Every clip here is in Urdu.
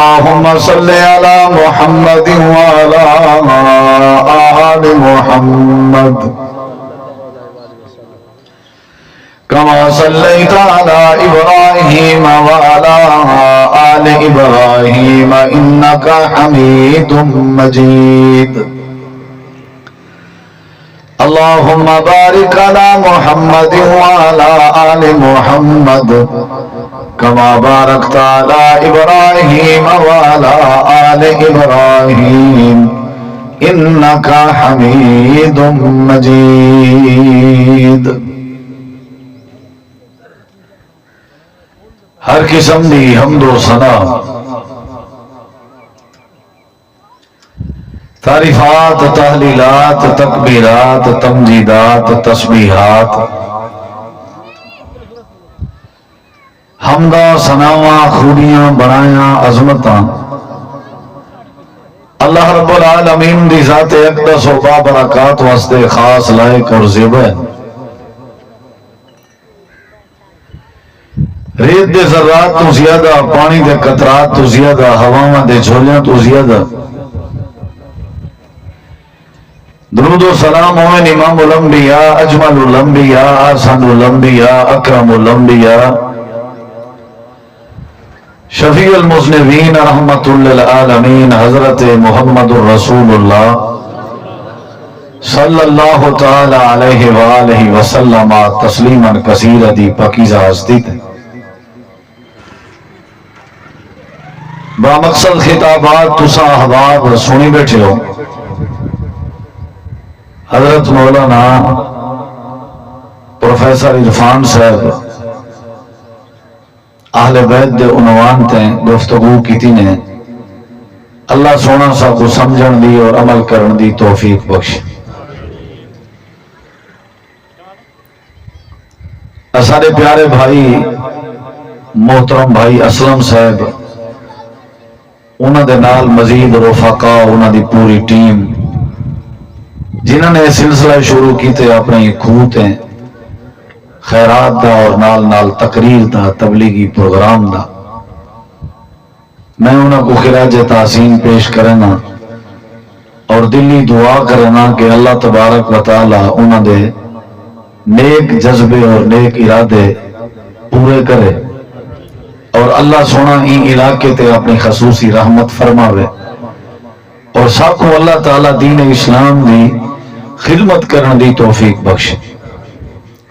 اللهم صل على محمد وعلى آل محمد كما صليت على إبراهيم وعلى آل إبراهيم إنك حميد مجيد اللهم بارك على محمد وعلى آل محمد كما باركت على إبراهيم وعلى آل إبراهيم إنك حميد مجيد ہر قسم دی حمد و ثنا تعریفات تحلیلات تکبیرات تمجیدات تسبیحات حمدہ ثناواں خوبیاں بڑایاں عظمتاں اللہ رب العالمین دی ذات اقدس و بابرکات واسطے خاص لائق اور زیبہ ریت دے ذرات تو زیادہ پانی دے قطرات تو زیادہ ہواواں دے جھولیاں تو زیادہ درود و سلام ہوئے امام الانبیاء اجمل الانبیاء احسن الانبیاء اکرم الانبیاء شفیع المذنبین رحمت للعالمین حضرت محمد الرسول اللہ صلی اللہ تعالی علیہ وآلہ وسلم تسلیما کثیرا دی پاکیزہ ہستی تھے با مقصد خطابات تسا احباب سنی بیٹھے ہو حضرت مولانا پروفیسر عرفان صاحب اہل بیت دے عنوان تے گفتگو کیتی نے اللہ سونا سا کو سمجھن دی اور عمل کرن دی توفیق بخش سارے پیارے بھائی محترم بھائی اسلم صاحب انہاں دے نال مزید رفقا انہاں دی پوری ٹیم جنہوں نے سلسلہ شروع کیتے اپنے کھوتے خیرات دا اور نال نال تقریر دا تبلیغی پروگرام دا میں انہوں کو خراج تحسین پیش کرنا اور دلی دعا کرنا کہ اللہ تبارک و تعالی انہوں دے نیک جذبے اور نیک ارادے پورے کرے اور اللہ سونا ہی علاقے تے اپنی خصوصی رحمت فرماوے اور سب کو اللہ تعالی دین اسلام دی خدمت کرن دی توفیق بخش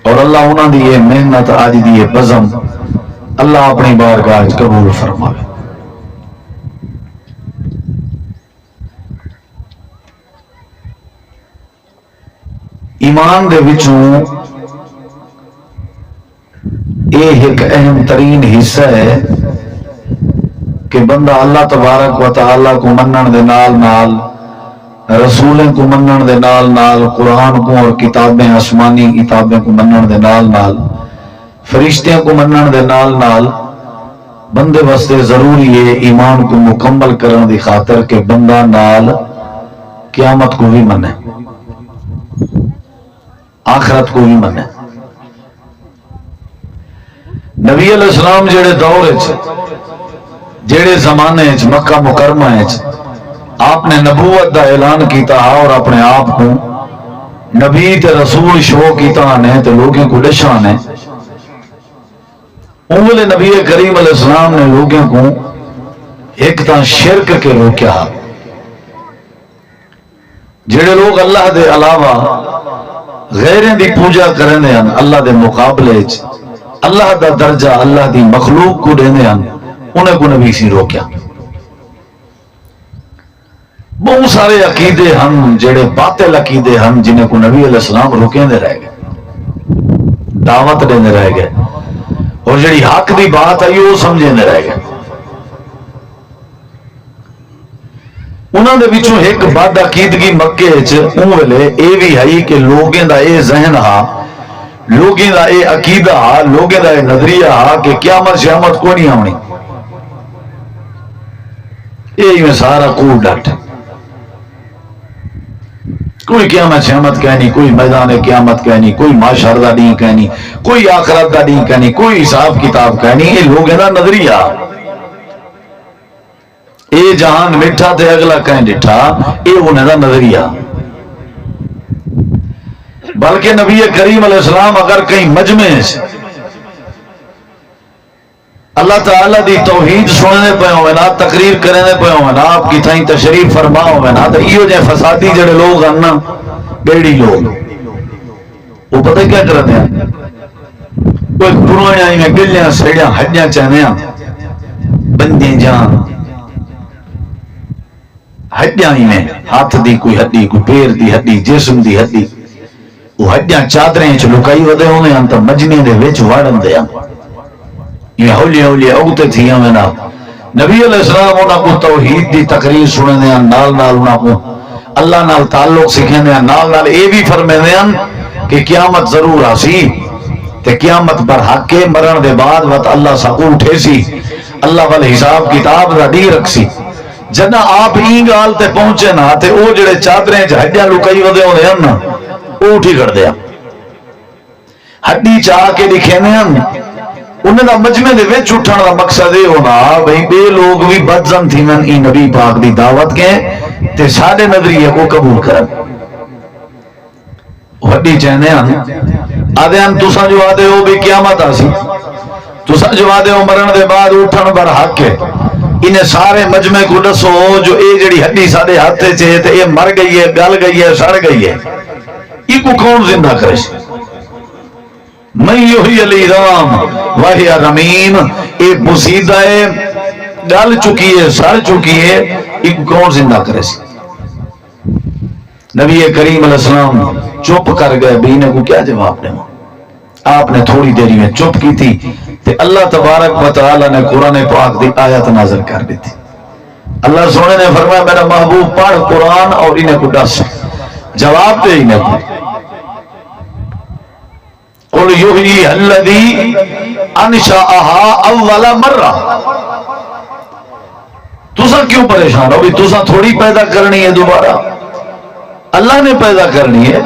اور اللہ انہاں دی یہ محنت آج دی یہ بزم اللہ اپنی بارگاہ قبول فرماوے ایمان دے وچوں یہ ایک اہم ترین حصہ ہے کہ بندہ اللہ تبارک و تعالی کو منن دے نال نال رسولیں کو منن دے نال نال قرآن کو اور کتابیں آسمانی کتابیں کو منن دے نال نال فرشتیاں کو منن دے نال نال بندے واسطے ضروری ہے ایمان کو مکمل کرن دی خاطر کہ بندہ نال قیامت کو بھی منے آخرت کو بھی منے نبی علیہ السلام جڑے دور جڑے زمانے مکہ مکرمہ آپ نے نبوت دا اعلان کیتا اور اپنے آپ کو نبی تے رسول شو کیتا نے تے لوگوں کو ڈشا نے اول نبی کریم علیہ السلام نے لوگوں کو ایک تا شرک کے روکیا جڑے لوگ اللہ دے علاوہ غیریں دی پوجا کرنے ہیں اللہ دے مقابلے اللہ دا درجہ اللہ دی مخلوق کو دینے ہیں انہیں کو نبی سی روکیا بہت سارے عقیدے ہم جڑے باطل عقیدے ہم جنہیں کو نبی علیہ السلام روکیں دے رہ گئے دعوت دینے رہ گئے اور جڑی حق دی بات آئی وہ سمجھیں دے رہ گئے انہوں نے بچوں ایک بد عقیدگی مکے اون ویلے اے بھی ہے کہ لوگیں دا اے ذہن ہا لوگیں دا اے عقیدہ ہا لوگیں دا اے نظریہ ہا کہ قیامت شیامت کو نہیں آنی اے میں سارا کوڑ ڈٹ کوئی قیامت شیامت کہنی کوئی میدان قیامت کہنی کوئی معاشر دا دین کہنی کوئی آخرت دا دین کہنی کوئی حساب کتاب کہنی یہ لوگیں دا نظریہ اے جہان میٹھا تے اگلا کہیں ڈٹھا، اے انہیں دا نظریہ۔ بلکہ نبی کریم علیہ السلام اگر کہیں مجمع اللہ تعالیٰ دی توحید سننے پہ ہوئے نا، تقریر کرنے پہ ہوئے نا، آپ کی تھائیں تشریف فرما ہوئے نا، تو ایو جائے فسادی جڑے لوگ ہیں نا، بیڑی لوگ، وہ پتہ کیا کرتے ہیں؟ وہ پرونے آئی میں گلیاں سیڑیاں ہڈیاں چاہنے ہیں، بندیں جان ہڈیاں ہی میں، ہاتھ دی کوئی ہڈی، کوئی پیر دی ہڈی، جسم دی ہڈی، وہ ہڈیاں چادریں چ لکائی ودے ہونے ہیں، تو مجمع دے وچ وڑن دے ہیں، یہ ہولی ہولی اوتے تھی ہمیں نا۔ نبی علیہ السلام انہاں کو توحید دی تقریر سنے دے ہیں، نال نال انہاں کو اللہ نال تعلق سکھیں دے ہیں، نال نال اے بھی فرمے دے ہیں کہ قیامت ضرور آسی، تے قیامت پر حق کے مرن دے بعد وقت اللہ سکو اٹھے سی، اللہ والے حساب کتاب دا دی رکھ سی۔ جنہ آپ این گال تے پہنچے نا، تے او جڑے چادریں ہڈیاں لکائی ودے ہونے ہیں نا، او اٹھی کر دیا ہڈی چاہ کے دکھے نے ہیں۔ انہیں دا مجمع دے وچ اٹھن دا مقصد یہ ہونا بھئی بے لوگ بھی بدزن تھی من ای نبی پاک دی دعوت کے تے سارے نظریے کو قبول کرن۔ ہڈی چہنے ہیں آدھے ہیں تساں جو آدھے ہو بھی قیامت آسی، تساں جو آدھے ہو مرن دے بعد اٹھن پر حق ہے، انہیں سارے مجمع کو دسو جو اے جڑی ہڈی سارے ہاتھے چاہے تے اے مر گئی ہے، گل گئی ہے، سڑ گئی ہے، ای کو کون زندہ کرے؟ من یحیی العظام وہی رمیم، ایک بسیدہ ہے، گل چکی ہے، سڑ چکی ہے، ایک کون زندہ کرے سی؟ نبی کریم علیہ السلام چپ کر گئے، بینے کو کیا جواب دیں؟ آپ نے تھوڑی دیری میں چپ کی تھی، تے اللہ تبارک و تعالی نے قرآن پاک دی آیت نازل کر دی تھی۔ اللہ سونے نے فرمایا میرا محبوب پڑھ قرآن اور انہیں کو دس، جواب دے انہیں کو، قل یحیی الذی انشأہا اول مرہ۔ تساں کیوں پریشان ہو بھی تساں تھوڑی پیدا کرنی ہے دوبارہ، اللہ نے پیدا کرنی ہے۔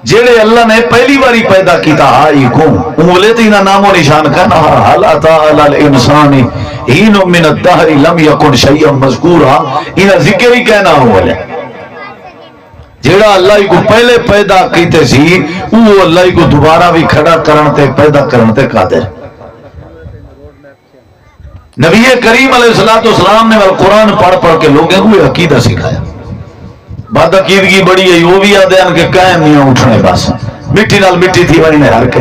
جیڑے اللہ نے پہلی باری پیدا کیتا آئی کو انگلے تینا نام و نشان کہنا حل اتی علی الانسان حین من الدہر لم یکن شیئا مذکورا، انہا ذکر ہی کہنا ہوا ہے۔ جیڑا اللہ کو پہلے پیدا کیتے سی وہ اللہ کو دوبارہ بھی کھڑا کرنتے پیدا کرنتے قادر۔ نبی کریم علیہ السلام نے قرآن پڑھ پڑھ کے لوگوں کو عقیدہ سکھایا۔ بعد عقیدگی بڑی ہے، وہ بھی آدھے ہیں کہ قائم نہیں اٹھنے بس مٹی نال مٹی تھی وانی نے ہر کے۔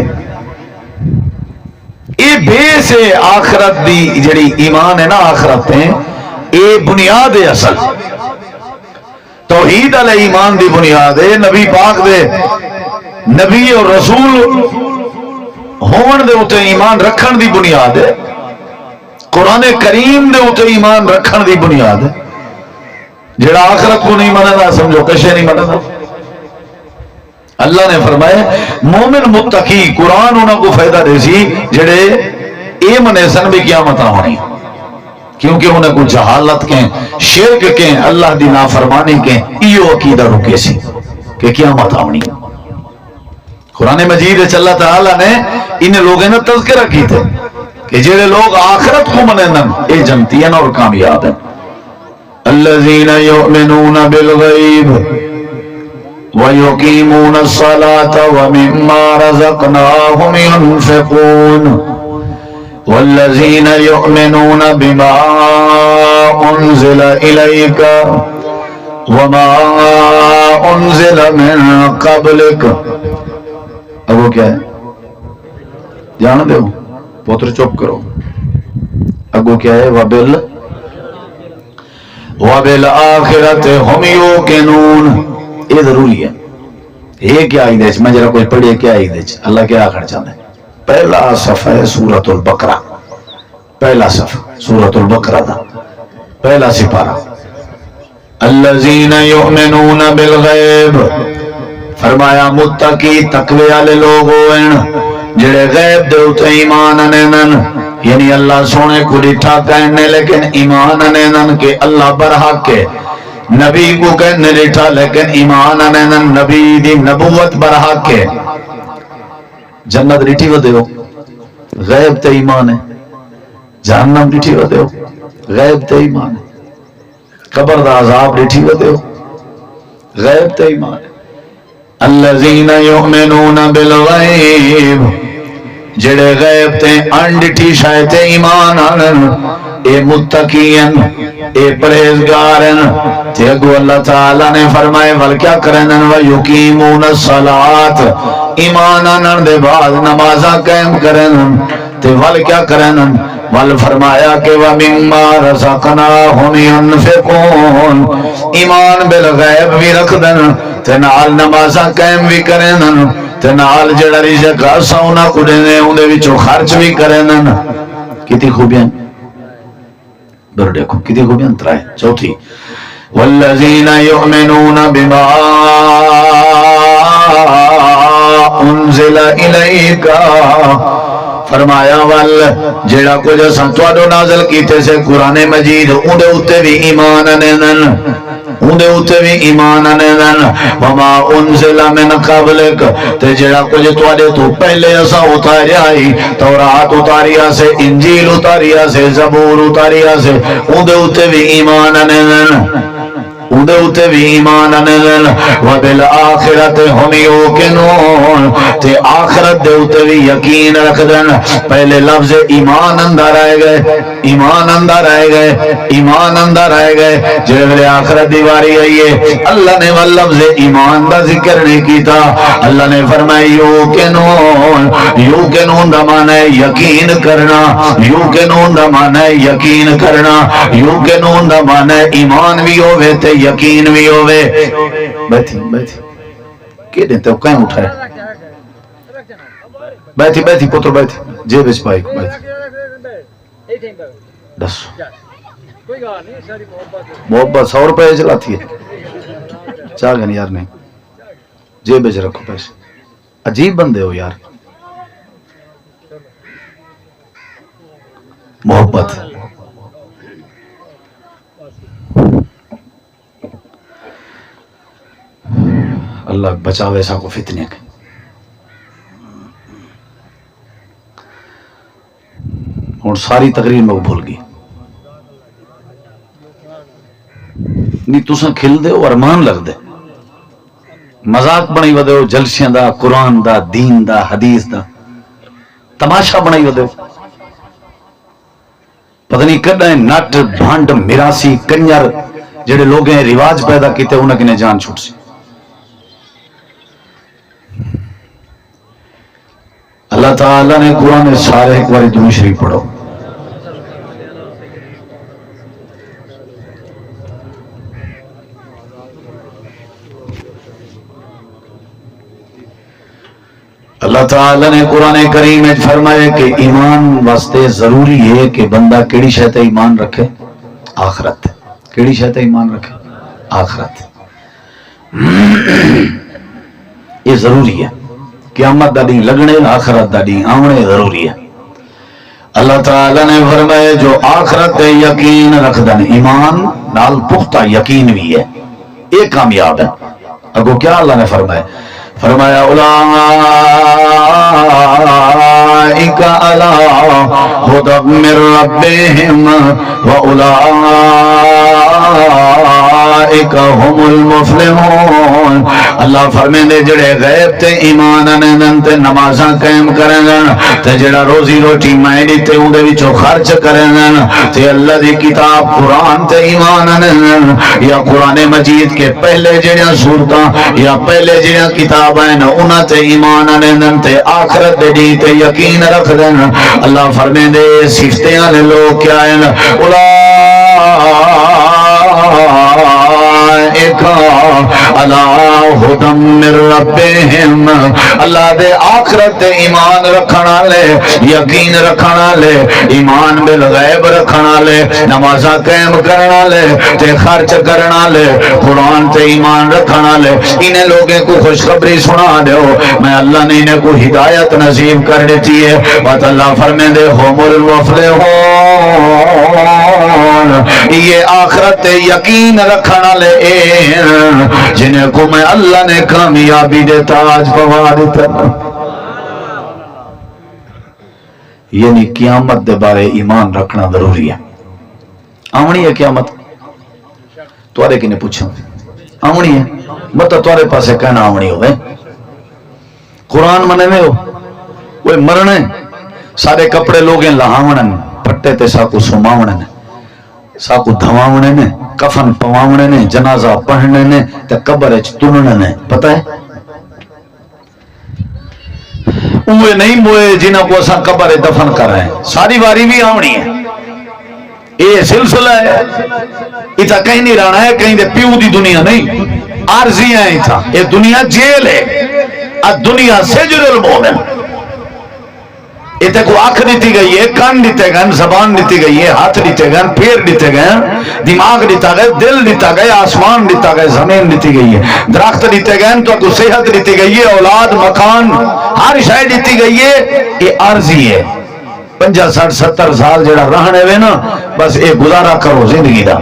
اے بے سے آخرت دی جڑی ایمان ہے نا آخرت ہیں، اے بنیاد ہے اصل توحید علیہ ایمان دی بنیاد ہے، نبی پاک دے نبی اور رسول ہون دے اتے ایمان رکھن دی بنیاد ہے، قرآن کریم دے اتے ایمان رکھن دی بنیاد ہے۔ جڑا آخرت کو نہیں مننا سمجھو کشے نہیں مننا۔ اللہ نے فرمایا مومن متقی قرآن انہوں کو فائدہ دے سی جڑے اے منے سن بھی قیامت ہونی، کیونکہ انہیں کو جہالت کے شرک کے اللہ دی نافرمانی کے ایو عقیدہ رکے سی کہ قیامت آنی۔ قرآن مجید اللہ تعالیٰ نے انہیں لوگوں نے تذکرہ کی تھے کہ جیڑے لوگ آخرت کو مننن اے جنتی ہیں اور کامیاب ہیں۔ الذین یؤمنون بالغیب ویقیمون الصلاة ومما رزقناہم ينفقون والذین یؤمنون بما انزل الیک وما انزل من قبلک۔ اب وہ کیا ہے جان دے ہو پوتر چپ کرو، اگو کیا ہے وَبِالْآخِرَةِ هُمْ يُوقِنُونَ۔ یہ ضروری ہے، یہ کیا آئی دیچ میں جرا کوئی پڑھئے کیا آئی دیچ اللہ کیا آخر چاہتے ہیں۔ پہلا صفحہ ہے سورۃ البقرہ، پہلا صفحہ سورۃ البقرہ دا پہلا سپارہ۔ الَّذِينَ يُؤْمِنُونَ بِالْغَيْبِ، فرمایا متقی تقوی والے لوگ ہوئن جڑے غیب دے اتے ایمان انینن، یعنی اللہ سونے کو ڈٹھا کہنے لیکن ایمان انینن کہ اللہ برحق ہے، نبی کو کہنے ڈٹھا لیکن ایمان انینن نبی دی نبوت برحق ہے۔ جنت ڈٹھی ودے ہو غیب تے ایمان ہے، جہنم ڈٹھی ودے ہو غیب تے ایمان ہے. قبر دا عذاب ڈٹھی ودے ہو غیب تے ایمان ہے. الذین یؤمنون بالغیب جڑے غیب تے انڈٹھی شاید ایمان آنن اے متقین اے پرہیزگارن. تے اگو اللہ تعالیٰ نے فرمائے ول کیا کرنن ویقیمون الصلاۃ ایمان آنن دے بعد نمازاں قائم کرنن. تے ول کیا کرنن ول فرمایا کہ وَمِمَّا رَزَقْنَاهُمْ يُنْفِقُونَ ایمان بالغیب بھی رکھ دن تے نال نمازاں قائم بھی کرنن تے نال جڑا رزق اساں انہاں کو دینے اون دے وچوں خرچ بھی کرنن. کتنی خوبیاں در دیکھو کتنی خوبیاں ترائے. چوتھی والذین یؤمنون بما انزل الیک فرمایا ول جڑا کچھ اساں تواڈو نازل کیتے سے قرآن مجید اون دے اوتے بھی ایمان انن اون دے اوتے بھی ایمان انن. وما انزل من قبلک تے جڑا کچھ تواڈے تو پہلے اساں اتاریا ہی تورات اتاریا سے انجیل اتاریا سے زبور اتاریا سے اون دے اوتے بھی ایمان انن اون دے اوتے بھی ایمان انن. وبالآخرۃ ہم یوقنون تے آخرت دے اوتے بھی یقین رکھدن. پہلے لفظ ایمان اندر آئے گئے ایمان اندر آئے گئے ایمان اندر آئے گئے. جب آخرت دیواری آئی ہے اللہ نے وہ لفظ ایمان دا ذکر نہیں کیتا. اللہ نے فرمایا یوقنون دا معنی ہے یقین کرنا یوقنون دا معنی ہے یقین کرنا یوقنون دا معنی ہے ایمان بھی ہوئے تے یقین بھی ہوئے. بیٹھی بیٹھی کہ دیتے ہو کہیں اٹھائے بیٹھی بیٹھی پتر بیٹھی جے بیچ پائی کو بیٹھی دس محبت 100 روپے چلاتی ہے چاہ گئے یار نہیں جے بیچ رکھو پیسے. عجیب بندے ہو یار. محبت اللہ بچاوے ایسا کو فتنے کے. اور ساری تقریر میں بھول گئی نہیں تساں کھل دے ہو ارمان لگ دے مذاق بنائی ودے ہو جلسیاں دا قرآن دا دین دا حدیث دا تماشا بنائی ودے ہو. پتہ نہیں کدھیں نٹ بھانڈ میراسی کنجر جڑے لوگیں رواج پیدا کیتے انہاں کنے جان چھوٹ سی. اللہ تعالیٰ نے قرآن سارے ایک باری درود شریف پڑھو. اللہ تعالیٰ نے قرآن کریم میں فرمایا کہ ایمان واسطے ضروری ہے کہ بندہ کیڑی شے تے ایمان رکھے آخرت. کیڑی شے تے ایمان رکھے آخرت. یہ ضروری ہے. قیامت دا دین لگنے آخرت دا دین آونے ضروری ہے. اللہ تعالیٰ نے فرمایا جو آخرت تے یقین رکھدن ایمان نال پختہ یقین بھی ہے یہ کامیاب ہے. اگو کیا اللہ نے فرمایا اولئک علی ھدی من ربہم واولئک ھم المفلحون. اللہ فرمیندے جڑے غیب تے ایمان انن تے نمازاں قائم کرن تے جڑا روزی روٹی میں دیتے اون دے وچوں خرچ کرن تے اللہ دی کتاب قرآن تے ایمان انن یا قرآن مجید کے پہلے جڑیاں سورتاں یا پہلے جڑیاں کتاباں انہاں تے ایمان انن تے آخرت دے دی تے یقین رکھ دین. اللہ فرمیندے صفتیں والے لوگ کیا ہیں اللہ دے آخرت ایمان رکھنا لے یقین رکھنا لے ایمان بالغیب رکھنا لے نمازاں قائم کرنا لے تے خرچ کرنا لے قرآن تے ایمان رکھنا لے. انہیں لوگوں کو خوشخبری سنا دیو میں اللہ نے انہیں کو ہدایت نصیب کر دیتی ہے. بات اللہ فرمائے دے ہم المفلحون یہ آخرت یقین رکھنا لے جنہیں کو میں اللہ نے کامیابی دے تاج پوا دیتا. یعنی قیامت دے بارے ایمان رکھنا ضروری ہے. آونی ہے قیامت توارے کی نے پوچھا آونی ہے مطلب توارے پاسے کہنا آونی ہوئے قرآن منے میں ہو وہ مرنے سارے کپڑے لوگیں لہاونے پٹے تے ساکو سماونے ساکو دھواونے نے کفن پواونے نے جنازہ پڑھنے نے تے قبر اچ تننے نے پتہ ہے اوے نہیں موئے جنہاں کو اساں قبر دفن کر رہے ہیں ساری واری بھی آونی ہے یہ سلسلہ ہے اتھا کہیں نہیں رہنا ہے کہیں دے پیو دی دنیا نہیں عارضی ہیں اتھا یہ دنیا جیل ہے الدنیا سجن المومن اتنے کو آنکھ دیتی گئی ہے کان دیتے گئے زبان دیتی گئی ہے ہاتھ دیتے گئے پیر دیتے گئے دماغ دیتا گئے دل دیتا گئے آسمان دیتا گئے زمین دیتی گئی ہے درخت دیتے گئے تو کو صحت دیتی گئی ہے اولاد مکان ہر شے دیتی گئی ہے یہ عارضی ہے 50 60 70 سال جڑا رہنے وے نا بس یہ گزارا کرو زندگی دا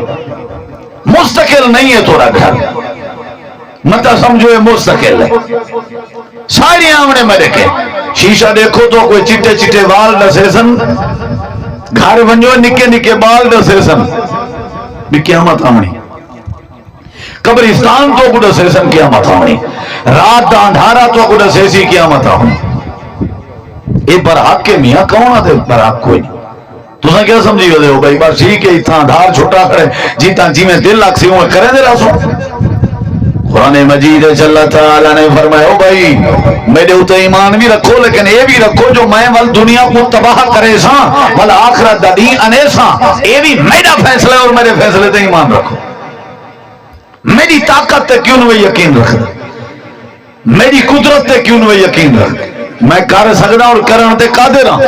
مستقل نہیں ہے تھوڑا گھر مت سمجھو یہ مستقل ہے ساری آمنے میں دیکھے شیشہ دیکھو تو کوئی چٹے چٹے بال دسے سن گھر بنجو نکے نکے بال دسے سن بھی قیامت آمنی قبرستان تو کو دسے سن قیامت آمنی رات دا اندھارا تو کو دسے سی قیامت آمنی اے برحق کے میاں کون آتے برحق کوئی نہیں تو سن کیا سمجھی گئے ہو بھائی بس ٹھیک ہے اتنا اندھار چھوٹا کرے جیتا جی میں دل لگ سی ہوں کریں دے راسو قرآن مجید اللہ تعالیٰ نے فرمایا او بھائی میرے اوتے ایمان بھی رکھو لیکن یہ بھی رکھو جو میں ول دنیا کو تباہ کرے ساں ول آخرت دا دین انے ساں یہ بھی میرا فیصلہ ہے اور میرے فیصلے تے ایمان رکھو میری طاقت تے کیوں نہ یقین رکھ میری قدرت تے کیوں نہ یقین رکھ میں کر سکدا اور کرن تے قادر ہاں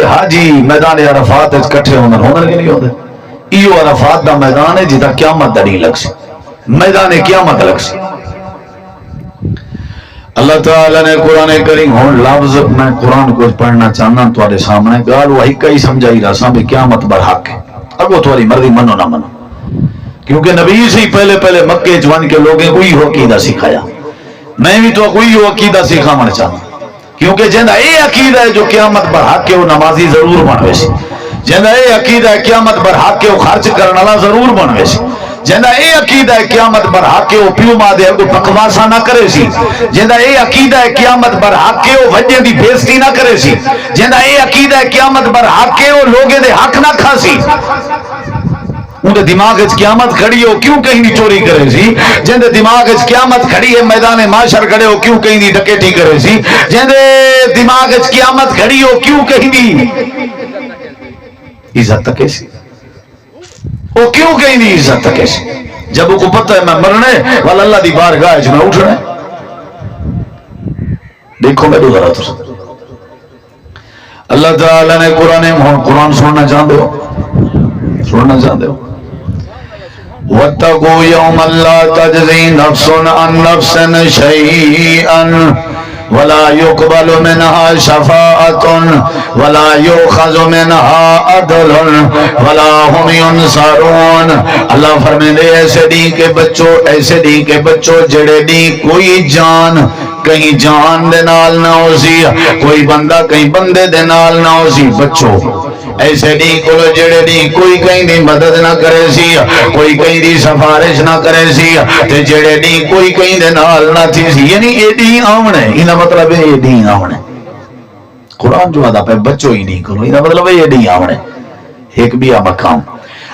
حاجی میدان عرفات وچ کٹھے ہوندے کہ نہیں ہوندے ایو عرفات دا میدان ہے جدا قیامت دا نہیں لگ سی میدان قیامت لگ سی اللہ تعالیٰ نے قرآن کریم ہون لفظ میں قرآن کو پڑھنا چاہنا تمہارے سامنے گال وہی کئی سمجھائی رہا بھی قیامت برحق ہے اگو تمہاری مرضی منو نہ منو کیونکہ نبی سے پہلے مکے جوان کے لوگیں کوئی ہو عقیدہ سکھایا میں بھی تو کوئی ہو عقیدہ سکھانا چاہنا کیونکہ جنہ اے عقیدہ ہے جو قیامت برحق ہے وہ نمازی ضرور بنوے سی جنہ اے عقیدہ ہے قیامت برحق ہے وہ خرچ کرنے والا ضرور بنوے سی جنہ اے عقیدہ ہے قیامت برحق ہے وہ پیو ماں دے کو بکواسا نہ کرے سی جنہ اے عقیدہ ہے قیامت برحق ہے وہ وجہ دی بےزتی نہ کرے سی جنہ اے عقیدہ ہے قیامت برحق ہے وہ لوگوں دے حق نہ کھا سی اندے دماغ وچ قیامت کھڑی ہو کیوں کہیں دی چوری کرے سی جندے دماغ وچ قیامت کھڑی ہے میدان معاشر کھڑے ہو کیوں کہیں دی ڈکیتی کرے سی جندے دماغ وچ قیامت کھڑی ہو کیوں کہیں دی عزت تکے سی وہ کیوں کہیں نہیں عزت تک ایسی جب وہ کو پتہ ہے میں مرنے والا اللہ دی بارگاہ ہے میں اٹھنے دیکھو میں ذرا تو اللہ تعالیٰ نے قرآن سننا چاہتے ہو وَاتَّقُوا يَوْمًا لَا تَجْزِي نَفْسٌ عَن نَفْسٍ شَيْئًا ولا يقبل منها شفاعة ولا يؤخذ منها عدل ولا هم ينصرون اللہ فرمائے ایسے دین کے بچوں جڑے دین کوئی جان کہیں جان دے نال نہ ہو سی کوئی بندہ کہیں بندے دے نال نہ ہو سی بچوں ایسے دین کو جڑے دین کوئی کہیں دی مدد نہ کرے سی کوئی کہیں دی سفارش نہ کرے سی تے جڑے دین کوئی کہیں دے نال نہ تھی سی یعنی اے دین آونے انہا مطلب ہے یہ دین آونے قرآن جو آدھا پہ بچوں ہی نہیں کرو انہا مطلب ہے یہ دین آونے ایک بھی مقام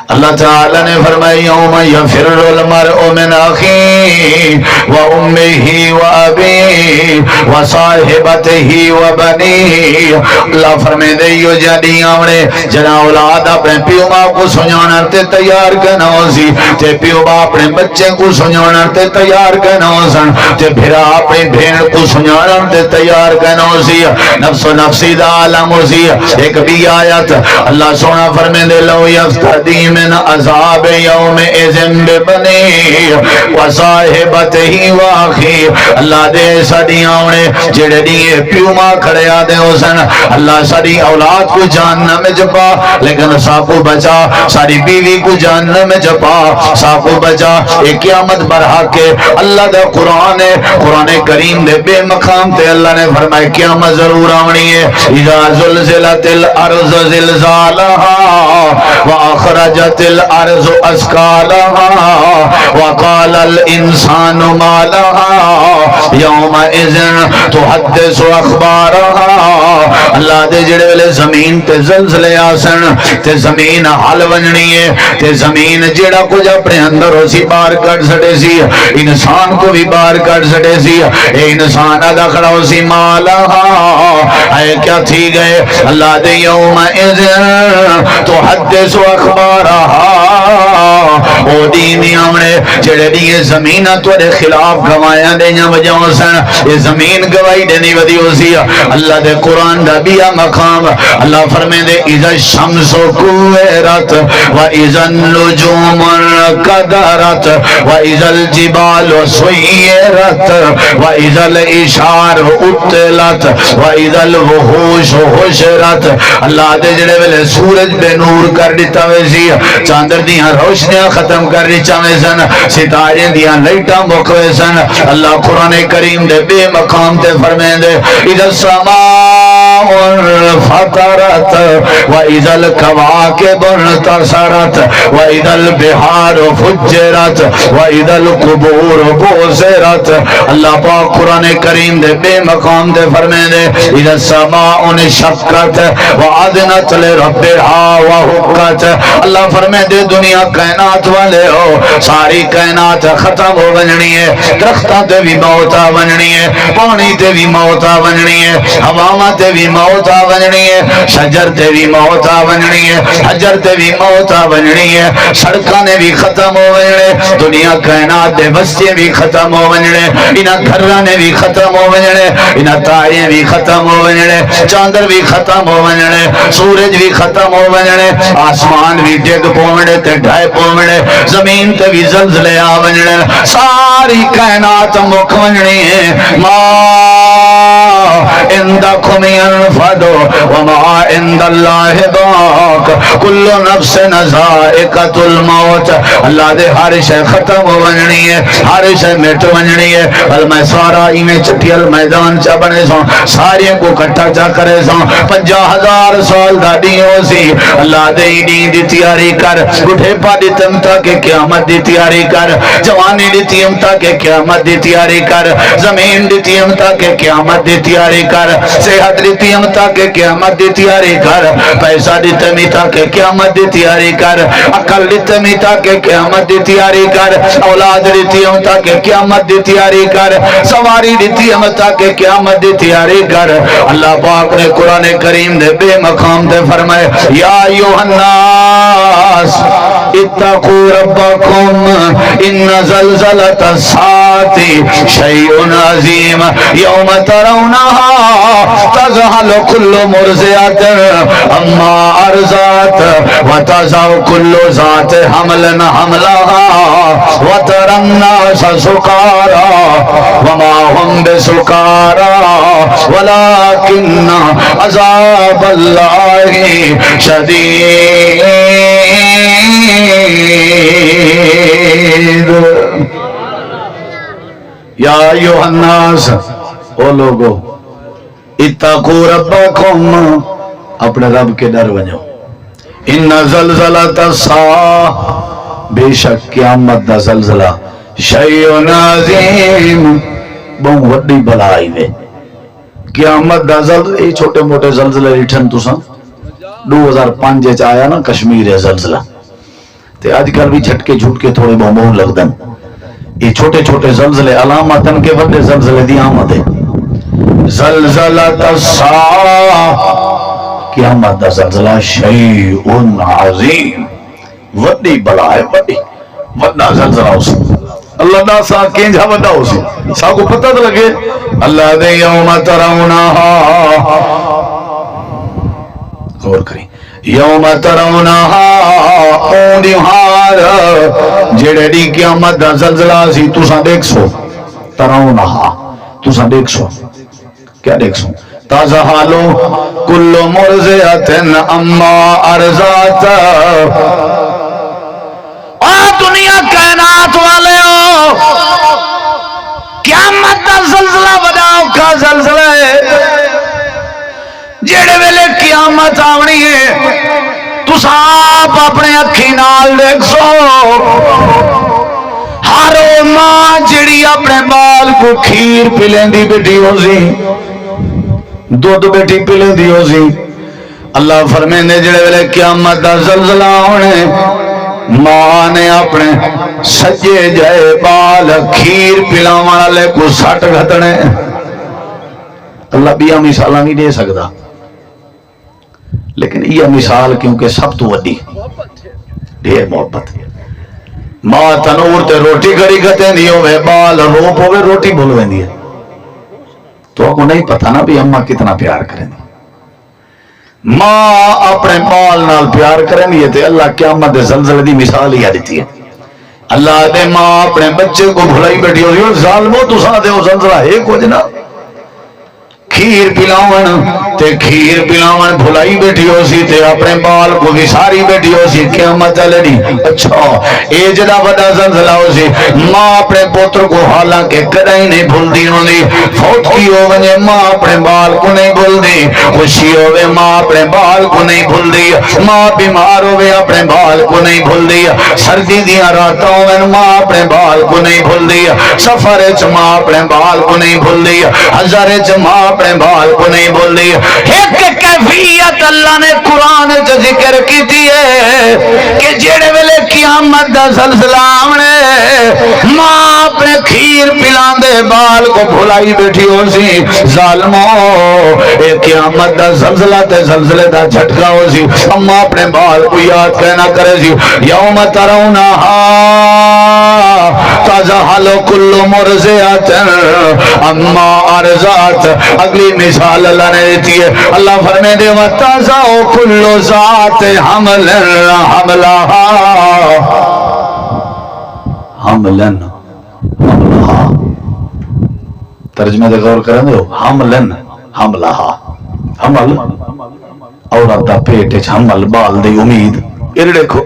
اللہ تعالیٰ نے فرمائی یوم یفر المرء من اخیہ و امہ و ابیہ و صاحبتہ و بنیہ اللہ فرمائے دے یو جڑی آونے جنا اولاد اپنے پیو ماں کو سنجانا تے تیار کرنا ہو سی تے پیو ماں اپنے بچے کو سنجانا تے تیار کرنا ہو سن تے بھرا اپنے بھین کو سنجانا تے تیار کرنا ہو سی نفس و نفسی دا عالم ہو سی ایک بھی آیت اللہ سونا فرمائے دے لو یفتدی من عذاب یومئذ ببنیہ وصاحبتہ واخیہ اللہ دے ساڈیاں اونے جڑے دیے پیو ماں کھڑے آدے حسن اللہ ساری اولاد کو جہنم میں جپا لیکن ساکو بچا ساری بیوی کو جہنم میں جپا ساکو بچا ایک قیامت برحق کے اللہ دا قرآن ہے قرآن کریم دے بے مقام تے اللہ نے فرمائے قیامت ضرور آنی ہے اذا زلزلت الارض زلزالہا واخرجت الارض اسکالہا وقال الانسان ما لہا یومئذ تحدث اخبارہا اللہ دے جڑے ویلے زمین تے زلزلے آسن تے زمین حل ونجنی ہے تے زمین جڑا کچھ اپنے اندر ہو سی بار کٹ سٹے سی انسان کو بھی بار کٹ سٹے سی اے انسان ادا کھڑا ہو سی مالہا اے کیا تھی گئے اللہ دے یومئذ تحدث اخبارہا او دینی آمنے جڑے دیئے زمین توڑے خلاف گوائیاں دیاں وجہ سن یہ زمین گواہی دینی ودی ہو سی اللہ دے قرآن دا بیا مقام اللہ فرمے دے اذا الشمس کویرت و اذا النجوم قدرت و اذا الجبال سیرت و اذا الاشار اطلت و اذا الوحوش حشرت اللہ دے جڑے ویلے سورج بے نور کر دیتا ویسی چاندر دیاں روشنیاں ختم کر دیتا ویسن ستارے دیاں لائٹاں مکوے سن اللہ قرآن کریم دے بے مقام تے فرمے دے اذا السماء فطرت و اذا الكواكب انتصرت و اذا البحار فجرت و اذا القبور بوزرت اللہ پاک قرآن کریم دے بے مقام دے فرمے دے اذا السماء انشقت و اذنت لربها و حقت اللہ فرمے دے دنیا کائنات والے ہو ساری کائنات ختم ہو ونجنی ہے درختہ تے بھی موت آ ونجنی ہے پانی تے بھی موت آ ونجنی ہے ہواواں تے بھی موت آ ونجنی ہے شجر تے بھی موت آ ونجنی ہے حجر تے بھی موت آ ونجنی ہے سڑکاں نے بھی ختم ہو ونجنے دنیا کائنات دے بستے بھی ختم ہو ونجنے انہاں گھراں نے بھی ختم ہو ونجنے انہاں تارے بھی ختم ہو ونجنے چاندر بھی ختم ہو ونجنے سورج بھی ختم ہو ونجنے آسمان بھی ڈگ پونے تے ڈھائے پونے زمین تے بھی زلزلے آ ونجنے ساری کائنات مک ونجنی ہے ما عندکم ينفد وما عند اللہ باق کل نفس ذائقۃ الموت اللہ دے ہر شے ختم ہو ونجنی ہے ہر شے مٹ ونجنی ہے بل میں سارا ایویں چٹیل میدان چا بنے سو سارے کو کٹھا چا کرے سو 50,000 سال دا ڈی ہو سی اللہ دے دین دی تیاری کر بڈھے پا دتم تاکہ قیامت دی تیاری کر جوانی دتیم تاکہ قیامت دی تیاری کر زمین دتیم تاکہ قیامت دی تیاری کر صحت دتیم تاکہ قیامت دی تیاری کر پیسہ دتم تاکہ قیامت دی تیاری کر عقل دتم تاکہ قیامت دی تیاری کر اولاد دتیم تاکہ قیامت دی تیاری کر سواری دتیم تاکہ قیامت دی تیاری کر اللہ پاک نے قرآن کریم دے بے مقام دے فرمائے یا ایوہ الناس اتقوا ربکم ان زلزلۃ الساعۃ شیء عظیم یوم ترونها تذہل کل مرضعۃ عما ارضعت وتضع کل ذات حمل حملها وتری الناس سکارى وما هم بسکارى ولكن عذاب اللہ شدید یا ایوہ الناس او لوگو اتقوا ربکم اپنے رب کے ڈر ونجو ان زلزلۃ الساعۃ بے شک قیامت دا زلزلہ شیء عظیم بہت وڈی بلائی وے قیامت دا زلزلہ یہ چھوٹے موٹے زلزلے ریٹھن تساں 2005 وچ آیا نا کشمیر زلزلہ تے اج کل بھی جھٹکے جھٹکے تھوڑے معمول لگدن یہ چھوٹے چھوٹے زلزلے علامتن کے بڑے زلزلے دی آمد ہے زلزلۃ الساعۃ قیامت دا زلزلہ شیء عظیم وڈی بلا ہے وڈی وڈا زلزلہ ہو سی اللہ دا سا کینجا وڈا ہو سی سا کو پتہ تو لگے اللہ دے یوم ترونہا غور کریں یوم ترونہا اون دی ہار جڑے دی قیامت دا زلزلہ سی تساں دیکھ سو ترونہا تساں دیکھ سو کیا دیکھ سو تزحلو کل مرضعۃ عما ارضعت دنیا کائنات والے ہو قیامت دا زلزلہ بڑا کا زلزلہ ہے جڑے ویلے قیامت آونی ہے تساں آپ اپنے اکھی نال دیکھ سو ہر ماں جڑی اپنے بال کو کھیر پلیندی بیٹھی ہو سی دودھ بیٹھی پلیندی ہو سی اللہ فرمیندے جڑے ویلے قیامت دا زلزلہ ہونے ماں نے اپنے سجے جائے بال کھیر پلاون والے کو سٹ گھتنے اللہ بھی مثالاں نہیں دے سکتا لیکن یہ مثال کیونکہ سب تو وڈی ڈھیر محبت ماں تنور تے روٹی کڑی کھتے نہیں ہوئے بال روپ ہوئے روٹی بھول ویندی ہے تو آپ کو نہیں پتا نا بھی اماں کتنا پیار کریں گی ماں اپنے بال نال پیار کریں گی تے اللہ قیامت زلزلے دی مثال ہی دیتی ہے اللہ دے ماں اپنے بچے کو بھلائی بیٹھی ہوئی اور ظالمو تو ساتھ ہو زلزلہ ہے کچھ نہ کھیر پلاون تے کھیر پلاون بھلائی بیٹھی ہو سی تے اپنے بال کو بھی ساری بیٹھی ہو سی قیامت چلنی اچھا اے جڑا بڑا زلزلہ ہو سی ماں اپنے پوتر کو حالانکہ کدی نہیں بھولدی ہوندی فوت کی ہو ونجے ماں اپنے بال کو نہیں بھولدی خوشی ہوے ماں اپنے بال کو نہیں بھولدی ماں بیمار ہوے اپنے بال کو نہیں بھولدی سردی دیاں راتاں ہوے ماں اپنے بال کو نہیں بھولدی سفر وچ ماں اپنے بال کو نہیں بھولدی ہزار وچ ماں اپنے بال کو نہیں بول دی ایک کیفیت اللہ نے قرآن چ ذکر کی ہے کہ جڑے ویلے قیامت دا زلزلہ آونے ماں اپنے کھیر پلاندے بال کو بھلائی بیٹھی ہو سی ظالمو اے قیامت دا زلزلہ تے زلزلے دا جھٹکا ہو سی اماں اپنے بال کو یاد کہنا کرے سی یوم ترونہا تزحل کل مرضعۃ عما ارضعت اگلی مثال اللہ نے دیتی ہے اللہ فرمائے دے وَتَضَعُ كُلُّ ذَاتِ حَمْلٍ حَمْلَهَا حملن حملها ترجمہ دے غور کریں دو حملن حملها حمل عورت دا پیٹ وچ حمل بال دی امید یہ دیکھو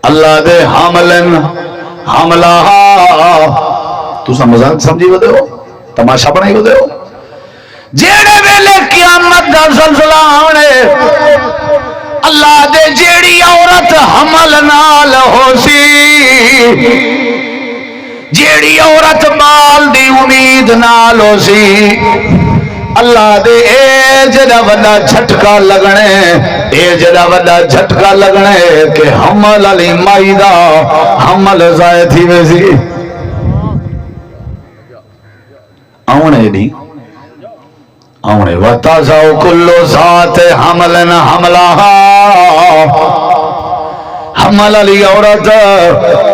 اللہ دے حملن حملها تو مذاق سمجھی ودے ہو تماشا بنائی ودے ہو جیڑے ویلے قیامت دا زلزلہ آنے اللہ دے جیڑی عورت حمل نال ہو سی جیڑی عورت بال دی امید نال ہو سی اللہ دے اے جڑا وڈا جھٹکا لگنے اے جڑا وڈا جھٹکا لگنے کہ حمل علی مائی دا حمل ضائع تھی ویسی آونے دی آونے وَتَضَعُ كُلُّ ذَاتِ حَمْلٍ حَمْلَهَا حمل علی عورت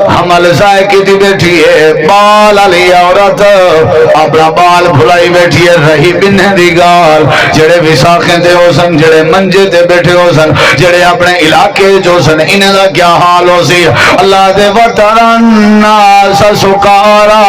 حمل ضائع کی تھی بیٹھی ہے بال علی عورت اپنا بال بھلائی بیٹھی ہے رہی بننے دی گال جڑے وساخیں تے ہو سن جڑے منجے تے بیٹھے ہو سن جڑے اپنے علاقے جو سن انہیں دا کیا حال ہو سی اللہ دے وَتَرَنَّاسَ سُکَارَا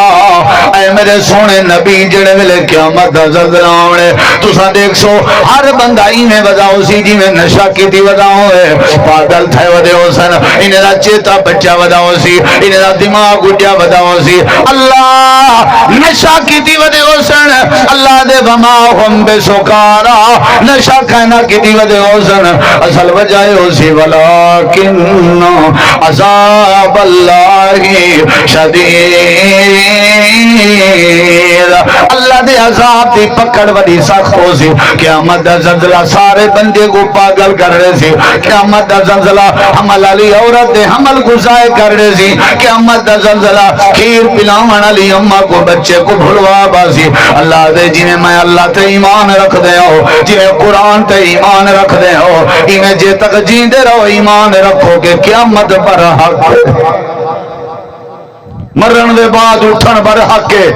اے میرے سونے نبی جڑے ویلے قیامت دا زلزلہ آونے تساں دیکھ سو ہر بندہ میں وجاؤ سی جی میں نشہ کی تھی وجاؤ ہے پاگل تھے ودے ہو سن انہیں دا چیتا بچہ وداؤ سی انہیں دا دماغ اٹھیا وداؤ سی اللہ نشہ کی دی ودے ہو سن اللہ دے وما ہم بے سکارا نشہ کہنا کی دی ودے ہو سن اصل وجہ ہو سی ولیکن عذاب اللہ شدید اللہ دے عذاب دی پکڑ وڈی سخت ہو سی قیامت دا زلزلہ سارے بندے کو پاگل کر رہے سی قیامت دا زلزلہ حمل علی عورت دے حمل کو ضائع کر رہے سی قیامت دا زلزلہ کھیر پلاون علی اماں کو بچے کو بھلوا باسی اللہ دے جنہیں میں اللہ تے ایمان رکھ دے ہو جنہیں قرآن تے ایمان رکھ دے ہو انہیں جے تک جیندے رہو ایمان رکھو کہ قیامت پر حق مرن دے بعد اٹھن پر حق ہے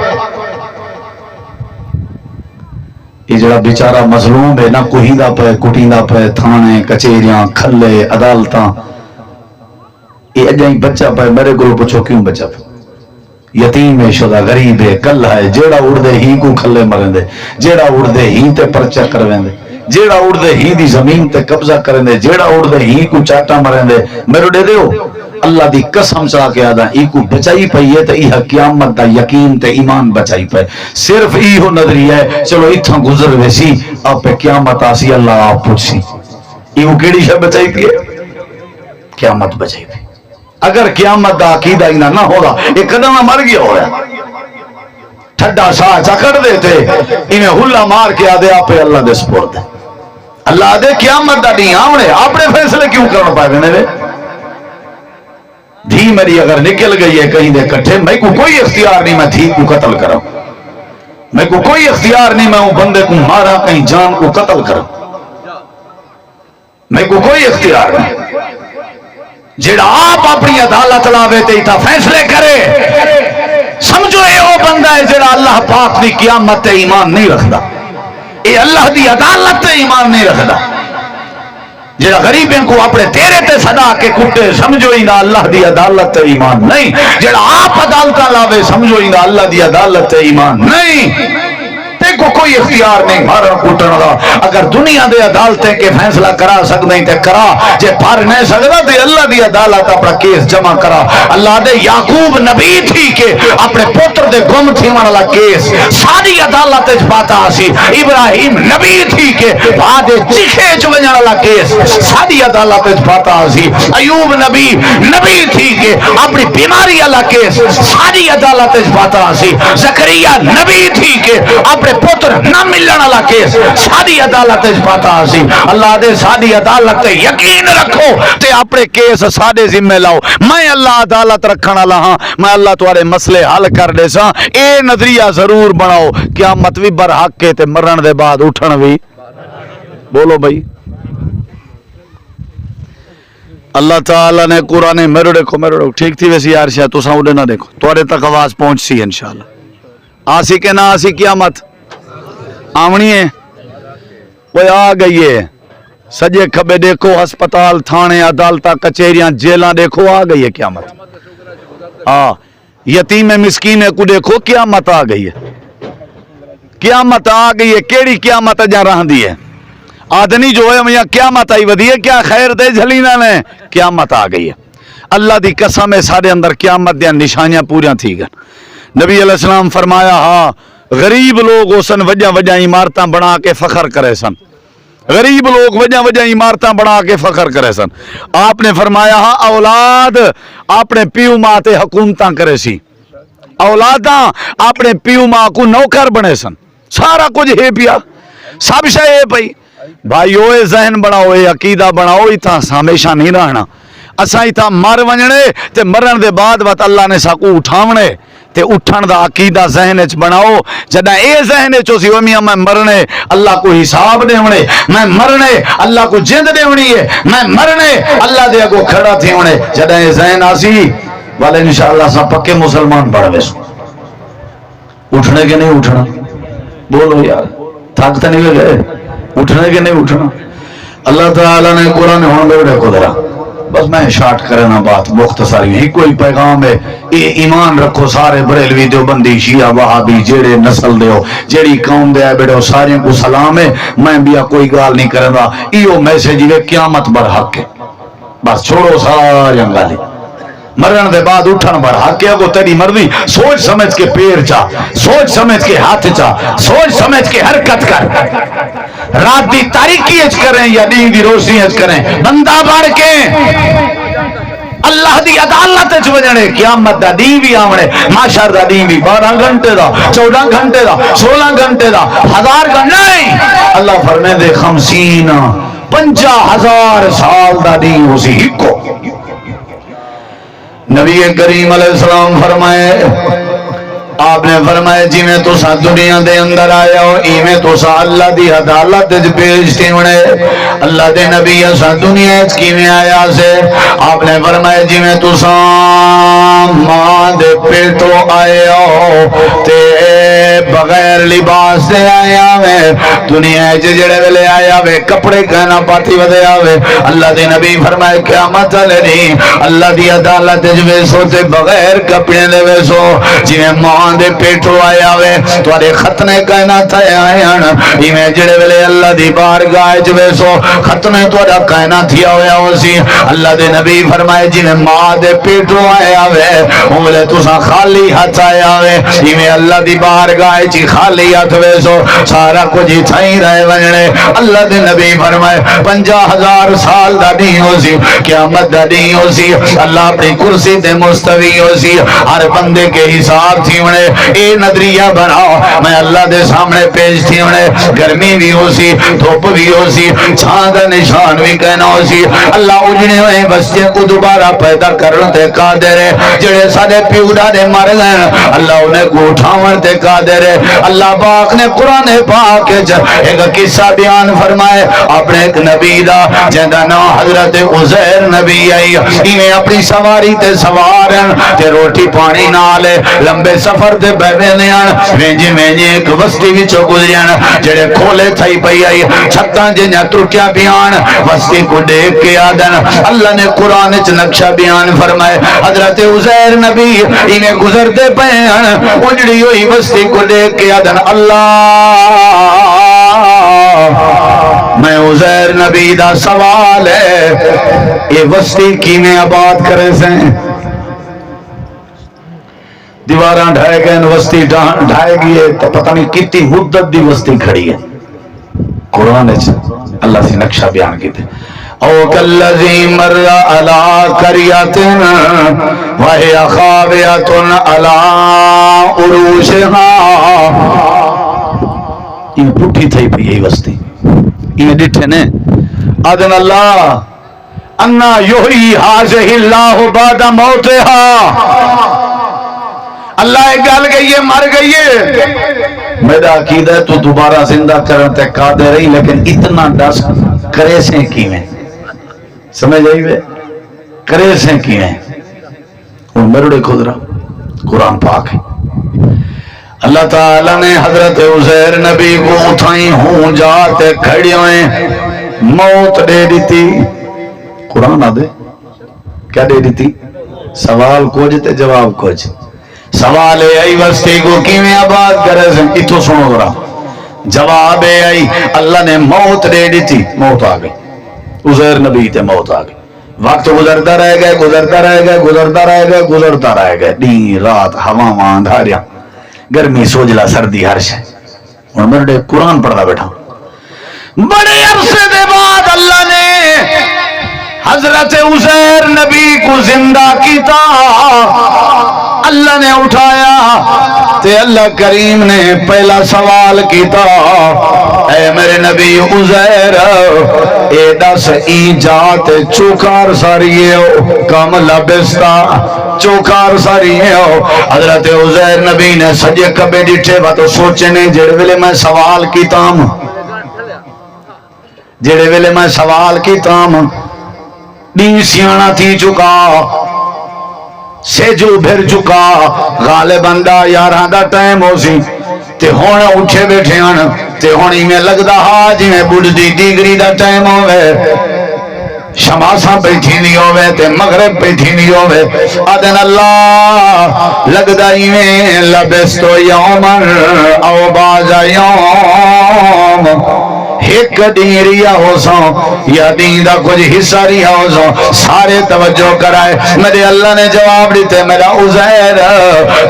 یہ جڑا بیچارہ مظلوم ہے نہ کوہیندہ پہ کٹیندہ پہ تھانے کچہریاں کھلے عدالتاں جائیں بچہ پائے میرے کو پوچھو کیوں بچہ پائے یتیم ہے شدہ غریب ہے کل ہے جیڑا اڑ دے ہی کو کھلے مریں دے جیڑا اڑ دے ہی تے پرچہ کرویں دے جیڑا اڑ دے ہی دی زمین تے قبضہ کریں دے جیڑا اڑ دے ہی کو چاٹا مریں دے میرے دے دیو اللہ دی قسم چاہ کے آدھا ای کو بچائی پئی ہے تے ایہا قیامت دا یقین تے ایمان بچائی پئی صرف ای ہو نظری ہے چلو اتھا گزر ویسی آپ پہ قیامت آسی اللہ آپ پوچھ سی ای وہ کیڑی شب بچائی پئی ہے قیامت بچائی پئی اگر قیامت دا عقیدہ ہی نہ ہوگا ایک قدم مر گیا ہو رہا ٹھڈا سا چکڑ دیتے انہیں ہلا مار کے آدھے آپ پہ اللہ دے سپورٹ ہے اللہ آدھے قیامت دا نہیں آمنے اپنے فیصلے کیوں کرنا پائے میں نے دھی میری اگر نکل گئی ہے کہیں دے کٹھے میں کو کوئی اختیار نہیں میں دھی کو قتل کروں میں کو کوئی اختیار نہیں میں ہوں بندے کو مارا کہیں جان کو قتل کروں میں کو کوئی اختیار نہیں جڑا آپ اپنی عدالت لاوے تے تا فیصلے کرے سمجھو اے او بندہ ہے جڑا اللہ پاک دی قیامت تے ایمان نہیں رکھدا اے اللہ دی عدالت تے ایمان نہیں رکھدا جڑا غریبیں کو اپنے تیرے تے صدا کے کٹے سمجھو ہی نہ اللہ دی عدالت تے ایمان نہیں جڑا آپ عدالت لاوے سمجھو ہی نہ اللہ دی عدالت تے ایمان نہیں کو کوئی اختیار نہیں مارا کٹن دا اگر دنیا دے عدالتیں کے فیصلہ کرا سکتے ہیں تے کرا جے پھر نہیں سکتا تے اللہ دی عدالت اپنا کیس جمع کرا اللہ دے یعقوب نبی تھی کہ اپنے پتر دے گم تھی والا کیس ساری عدالت وچ پاتا سی ابراہیم نبی تھی کہ آدھے چیخے چ وجن والا کیس ساری عدالت وچ پاتا سی ایوب نبی تھی کہ اپنی بیماری والا کیس ساری عدالت وچ پاتا سی زکریا نبی تھی کہ اپنے پتر نہ ملن والا کیس ساری عدالت وچ پاتا سی اللہ دے ساری عدالت تے یقین رکھو تے اپنے کیس سارے ذمہ لاؤ میں اللہ عدالت رکھن والا ہاں میں اللہ تمہارے مسئلے حل کر دے سا اے نظریہ ضرور بناؤ قیامت بھی برحق کے تے مرن دے بعد اٹھن بھی بولو بھائی اللہ تعالیٰ نے قرآن میرے دیکھو ٹھیک تھی ویسی یار شاید تو ساؤں نہ دیکھو تمہارے تک آواز پہنچ سی انشاءاللہ آسی کے نہ آسی قیامت آمنی ہے وہ آ گئی ہے سجے کھبے دیکھو ہسپتال تھانے عدالتہ کچہریاں جیلاں دیکھو آ گئی ہے قیامت یتیم مسکین کو دیکھو قیامت آ گئی ہے قیامت آ گئی ہے کیڑی قیامت جہاں رہندی ہے آدمی جو ہے میاں قیامت آئی ودی ہے کیا خیر دے جھلینا نے قیامت آ گئی ہے اللہ دی قسم ہے سارے اندر قیامت دیاں نشانیاں پوریاں تھی گن نبی علیہ السلام فرمایا ہاں غریب لوگ سن وجہ وجہ عمارتاں بنا کے فخر کرے سن غریب لوگ وجہ وجہ عمارتاں بنا کے فخر کرے سن آپ نے فرمایا ہاں اولاد اپنے پیو ماں تے حکومتاں کرے سی اولاداں اپنے پیو ماں کو نوکر بنے سن سارا کچھ ہے پیا سب شے ہے پئی بھائی اوے ذہن بناؤ اے عقیدہ بناؤ اتھا ہمیشہ نہیں رہنا اساں اتھا مر ونجنے تے مرن دے بعد وقت اللہ نے ساکو اٹھاونے تے اٹھن دا عقیدہ ذہن وچ بناؤ جدا اے ذہن وچ سی او میاں میں مرنے اللہ کو حساب دیونے میں مرنے اللہ کو جند دیونی ہے میں مرنے اللہ دے اگوں کھڑا تھیونے جدا اے ذہن آسی والے انشاءاللہ سا پکے مسلمان بڑھ ویسو اٹھنے کے نہیں اٹھنا بولو یار تھک تے نہیں گئے اٹھنے کے نہیں اٹھنا اللہ تعالیٰ نے قرآن ہون بیڑے کو درا بس میں شارٹ کرنا بات مختصری ہی کوئی پیغام ہے ایمان رکھو سارے بریلوی دیوبندی شیعہ وہابی جیڑے نسل دیو جیڑی قوم دے آئے بیڑے سارے کو سلام ہے میں بھی کوئی گال نہیں کرنا ایو میسیج ہے قیامت برحق ہے بس چھوڑو سارے انگالی مرن دے بعد اٹھن برحق ہے وہ تیری مرضی سوچ سمجھ کے پیر چاہ سوچ سمجھ کے ہاتھ چاہ سوچ سمجھ کے حرکت کر رات دی تاریکی اچ کریں یا دین دی روشنی اچ کریں بندہ بڑھ کے اللہ دی عدالت اچ وجنے قیامت دا دین بھی آمنے معاشر دا دین بھی 12 گھنٹے دا 14 گھنٹے دا 16 گھنٹے دا 1000 گھنٹے نہیں اللہ فرمے دے 50,000 سال دا دین اسی ہکو نبی کریم علیہ السلام فرمائے آپ نے فرمایا جی میں تو سا دنیا دے اندر آیا ہو ایمیں تو سا اللہ دی عدالت بیجتے ہونے اللہ دے نبی سا دنیا کی میں آیا سے آپ نے فرمایا جی میں تو سا ماں دے پیٹو آیا ہو تے بغیر لباس دے آیا وے دنیا جڑے ویلے آیا وے کپڑے کہنا پاتی ودیا وے اللہ دے نبی فرمائے قیامت والے دن اللہ دی عدالت ویسو تے بغیر کپڑے دے ویسو جی ماں دے پیٹو آیا وے تواڈے ختنے کہنا تھے آئے ایویں جڑے ویلے اللہ دی بارگاہ ویسو ختنے تواڈا کہنا تھیا ہویا ہو سی اللہ دے نبی فرمائے جی ماں دے پیٹو آیا وے اوے تساں خالی ہاتھ آیا وے ایویں اللہ دی بارگاہ چ خالی ہاتھ ویسو سارا کچھ تھئی رہے ونجنے اللہ دے نبی فرمائے 50,000 سال دا دین ہو سی قیامت دا دین ہو سی اللہ اپنی کرسی تے مستوی ہو سی ہر بندے کے حساب تھی ہونے اے نظریہ بناؤ میں اللہ دے سامنے پیش تھی ہونے گرمی بھی ہو سی دھوپ بھی ہو سی چھاند نشان بھی کہنا ہو سی اللہ اجڑے ہوئے بستے کو دوبارہ پیدا کرنے تے قادر ہے جڑے سارے پیوڑا دے مر گئے اللہ انہیں کو اٹھاون تے قادر ہے اللہ پاک نے قرآن پاک ایک قصہ بیان فرمائے اپنے ایک نبی دا جہاں نام حضرت عزیر نبی آئی انہیں اپنی سواری تے سوارن تے روٹی پانی نالے لمبے سفر تے بیٹھنے وینجی وینجی ایک بستی وچوں گزریاں جڑے کھولے تھئی پئی آئی چھتاں جنہاں ترکیا بیان بستی کو دیکھ کے آدن اللہ نے قرآن وچ نقشہ بیان فرمائے حضرت عزیر نبی انہیں گزرتے پئے اجڑی ہوئی بستی کو دیکھ کے آدن اللہ میں عزیر نبی دا سوال ہے یہ بستی کیویں آباد کرے سے دیواراں ڈھائے گئے وستی ڈھائے گئی ہے تو پتہ نہیں کتنی مدت دی وستی کھڑی ہے قرآن اللہ سے نقشہ بیان کیتے او کالذی مر علی قریۃ وہی خاویۃ علی عروشہا یہ پٹھی تھی پئی یہ وستی یہ ڈٹھے نے آدن اللہ انا یحیی ھذہ اللہ بعد موتہا اللہ ایک گل گئی ہے مر گئی ہے میرا عقیدہ ہے تو دوبارہ زندہ کرن تے قادر رہی لیکن اتنا ڈس کرے سے کیویں سمجھ آئی وے کرے سے کیویں اور مرڑے خود رہا قرآن پاک ہے اللہ تعالیٰ نے حضرت عزیر نبی کو اٹھائیں ہوں جاتے کھڑی ہوئیں موت دے دیتی قرآن آدھے کیا دے دیتی سوال کچھ تے جواب کچھ سوال ہے آئی بستی کو کیویں آباد کرے سے اتو سنو ذرا جواب ہے آئی اللہ نے موت دے دیتی موت آ گئی عزیر نبی تے موت آ گئی وقت گزرتا رہ گئے گزرتا رہ گئے گزرتا رہ گئے گزرتا رہ گئے دن رات ہوا اندھاریاں گرمی سوجلا سردی ہر شے اور میرے قرآن پڑھتا بیٹھا بڑے عرصے دے بعد اللہ نے حضرت عزیر نبی کو زندہ کیتا اللہ نے اٹھایا تے اللہ کریم نے پہلا سوال کیتا اے میرے نبی عزیر اے دس ایجاد چوکار ساریے ہو کم لبستا چوکار ساریے ہو حضرت عزیر نبی نے سجے کبے ڈٹھے با تو سوچنے جڑے ویلے میں سوال کیتا ہوں جڑے ویلے میں سوال کیتا ہوں دین سیانا تھی چکا سیجو بھر چکا غالباً دا یاراں دا ٹائم ہو سی تے ہون اٹھے بیٹھے ہن تے ہونی میں لگدا ہا جویں بڑھ دی دیگری دا ٹائم ہوے شماساں بیٹھی نہیں ہوے تے مغرب بیٹھی نہیں ہوے آدن اللہ لگدا ایویں لبستو یومن او باز یوم ایک دین ریا ہو سو یا دین دا کچھ حصہ ریا ہو سو سارے توجہ کرائے میرے اللہ نے جواب دیتے میرا عزیر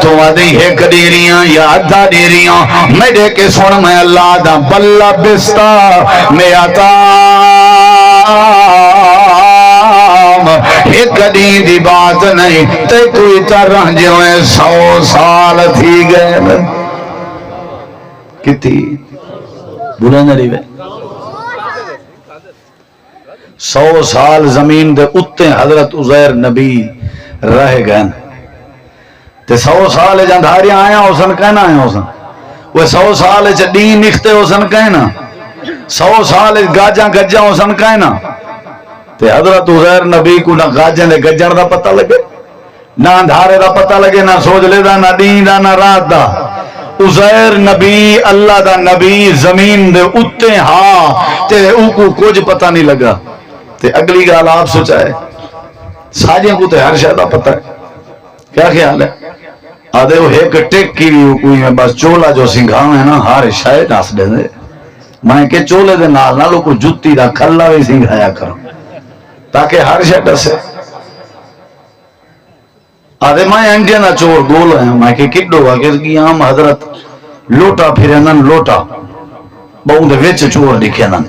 تو آدھی ایک دیریاں یا ادھا دیریاں میرے کے سن میں اللہ دا بلہ بستا میں آتا ایک دین دی بات نہیں تے کوئی طرح جو ہے 100 سال تھی گئے کتی بولا نہ رہی 100 سال زمین دے اتے حضرت عزیر نبی رہ گئے تے 100 سال جندھاریاں آیا ہو سن کہنا آیا ہو سن وہ 100 سال دین نکھتے ہو سن کہنا 100 سال گاجاں گجاں ہو سن کہنا تے حضرت عزیر نبی کو نہ گاجاں دے گجن دا پتہ لگے نہ اندھارے دا پتہ لگے نہ سوجلے دا نہ دین دا نہ رات دا عزیر نبی اللہ دا نبی زمین دے اتے ہاں تے او کو کچھ پتہ نہیں لگا تے اگلی گال آپ سوچائے ساجیں کو تے ہر شاید پتہ ہے کیا خیال ہے آدھے وہ ایک ٹیک کی بھی کوئی میں بس چولا جو سنگھاؤں ہے نا ہر شاید ناس دے دے میں کہ چولے دے نال نالو کو جتی دا کھلا بھی سنگھایا کروں تاکہ ہر شاید سے آدھے میں انڈیا نہ چور گول ہے میں کہ کڈو گا کہ عام حضرت لوٹا پھرے نن لوٹا بہوں دے ویچ چور لکھے نن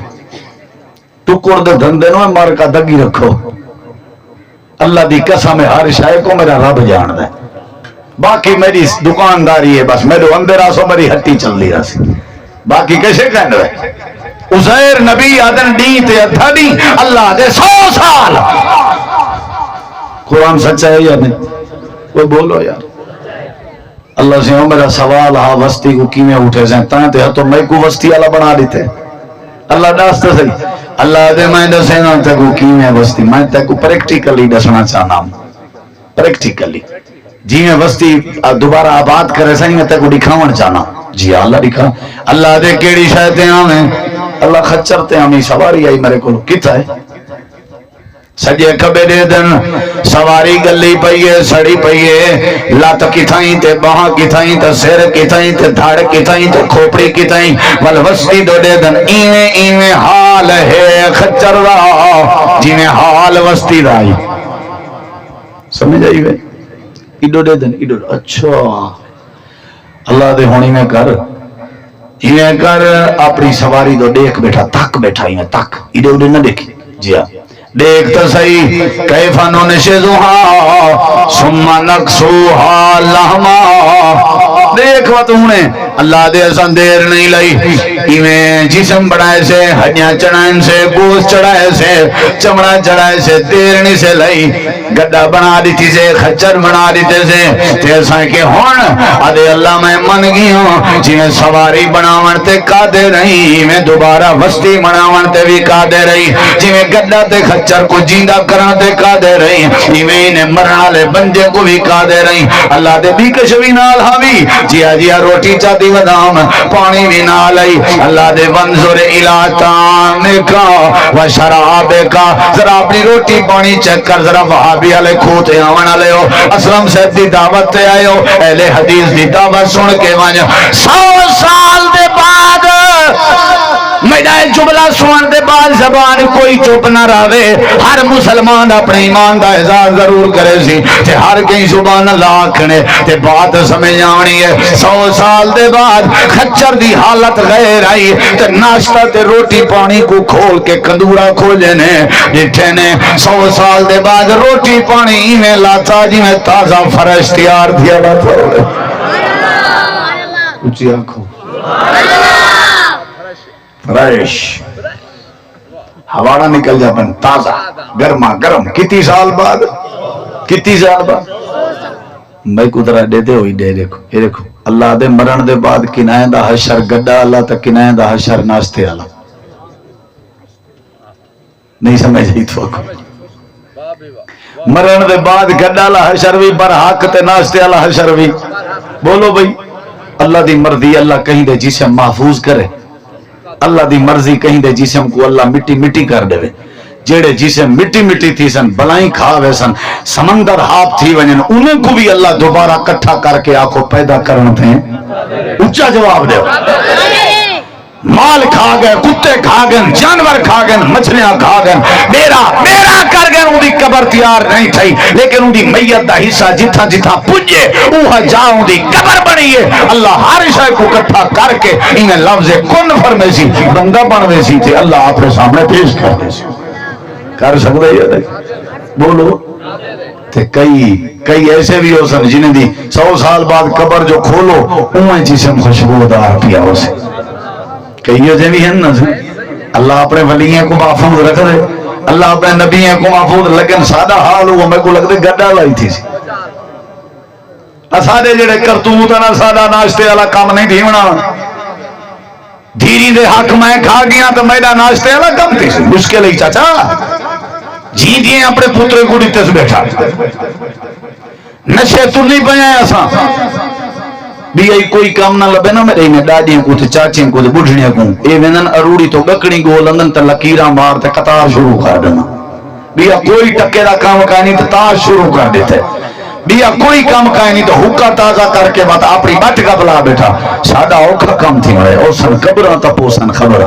ٹکر دے دھندے نو مار کا دگی رکھو اللہ دی قسم ہر شاید کو میرا رب جان دے باقی میری دکانداری ہے بس میرے اندر آسو میری ہٹی چل لی رہا سی باقی کیسے کہنے ہوئے عزیر نبی آدن دی تے ادھا دی اللہ دے 100 سال قرآن سچا ہے یا نہیں کوئی بولو یار اللہ سے میرا سوال ہاں وستی کو کیمیں اٹھے سے تائیں تے تو میں کو وستی والا بنا دیتے اللہ داستا صحیح اللہ دے میں دسے نا تے کو کیمیں وستی میں تے کو پریکٹیکلی دسنا چاہنا ہوں پریکٹیکلی جی میں وستی دوبارہ آباد کرے سہی میں تے کو دکھاون چاہنا جی اللہ دکھا اللہ دے کیڑی شاید ہمیں اللہ خچر تے ہمیں سواری آئی میرے کو کتا ہے سجے کبے دے دن سواری گلی پئیے سڑی پئیے لات کتائیں تے باہاں کتائیں تے سیر کتائیں تے دھاڑ کتائیں تے کھوپڑی کتائیں والوستی دو دے دن ایویں ایویں حال ہے خچر دا جیویں حال وستی دائی سمجھ آئی بے ایڈو دے دن ایڈو اچھا اللہ دے ہونی میں کر ایویں کر اپنی سواری دو دیکھ بیٹھا تک بیٹھا ایویں تک ایڈو دے نہ دیکھی جی ہاں دیکھ تو صحیح کیف ننشزها ثم نکسوها لحما دیکھ وہ تو نے اللہ دے اساں دیر نہیں لئی ایویں جسم بڑھائے سے ہڈیاں چڑھائیں سے گوشت چڑھائے سے چمڑا چڑھائے سے دیر نہیں سے لئی گڈا بنا دیتی سے خچر بنا دیتے سے تے اساں کہ ہن ادے اللہ میں من گئی ہوں جویں سواری بناون تے قادر رہی میں دوبارہ وستی بناون تے بھی قادر رہی جویں گڈا تے خچر کو جیندہ کران تے قادر رہی ایویں نے مرن والے بندے کو بھی قادر رہی اللہ دے بھی کچھ بھی نال ہاوی جیا جیا روٹی چاہتی ودام پانی بھی نال آئی اللہ دے منظور الاتان کا و شراب کا ذرا اپنی روٹی پانی چیک کر ذرا وہابی والے کھوتے آون والے ہو اسلم صاحب دی دعوت تے آئے ہو اہل حدیث دی دعوت سن کے ونج 100 سال دے بعد میرا جملہ سنن دے بعد زبان کوئی چپ نہ رہے ہر مسلمان اپنے ایمان دا اظہار ضرور کرے سی تے ہر کہیں سبحان اللہ آکھنے تے بات سمجھ آنی ہے 100 سال دے بعد خچر دی حالت غیر آئی تے ناشتہ تے روٹی پانی کو کھول کے کندورا کھولے نے ڈٹھے نے 100 سال دے بعد روٹی پانی میں لاتا جی میں تازہ فرش تیار دیا لاتا اچھی آنکھوں فریش ہواڑا نکل جا پن تازہ گرما گرم کتی سال بعد میں قدرہ دے دے ہوئی دے دیکھو یہ دیکھو اللہ دے مرن دے بعد کنائیں دا حشر گڈا اللہ تا کنائیں دا حشر ناشتے اللہ نہیں سمجھ ہی تو مرن دے بعد گڈا اللہ حشر بھی برحق تے ناشتے اللہ حشر بھی بولو بھئی اللہ دی مرضی اللہ کہیں دے جسم محفوظ کرے اللہ دی مرضی کہیں دے جسم کو اللہ مٹی مٹی کر دے جیڑے جسم مٹی مٹی تھی سن بلائیں کھاوے سن سمندر ہاپ تھی ونجن انہیں کو بھی اللہ دوبارہ کٹھا کر کے آنکھوں پیدا کرن تھے اچھا جواب دے مال کھا گئے کتے کھا گئے جانور کھا گئے مچھلیاں کھا گئے میرا کر گئے ان دی قبر تیار نہیں تھی لیکن ان دی میت دا حصہ جتھا جتھا پجے اوہ جا ان دی قبر بنی ہے اللہ ہر شے کو کٹھا کر کے انہیں لفظ کن فرمے سی بندہ بنوے سی تھے اللہ آپ کے سامنے پیش کر دے سی کر سکتے ہیں بولو تے کئی ایسے بھی ہو سن جنہیں دی 100 سال بعد قبر جو کھولو انہیں جسم خوشبودار پیا ہو سے کئی جو بھی ہیں نا اللہ اپنے ولیوں کو محفوظ رکھ دے اللہ اپنے نبیوں کو محفوظ لیکن سادہ حال ہوا میں کو لگ دے گڈا لائی تھی سی سادے جڑے کرتوت نا سادہ ناشتے والا کام نہیں دیونا دھیری دے حق میں کھا گیا تو میرا ناشتے والا کم تھی مشکل ہی چاچا جی دیئے اپنے پترے کو دیتے سے بیٹھا نشے تو نہیں پہنیا ایسا بھی ای کوئی کام نہ لبے نا میرے میں ڈاڈیاں کو تے چاچیاں کو تے بڈھڑیاں کو اے وینن اروڑی تو گکڑی گولندن تے لکیراں مار تے قطار شروع کر دینا بھی کوئی ٹکے دا کام کا نہیں تے تاش شروع کر دیتے بیا کوئی کام کا نہیں تو حکا تازہ کر کے بات اپنی بٹ کا بلا بیٹھا سادہ اوکھا کام تھی مرے او سن قبران تا پوسن خبر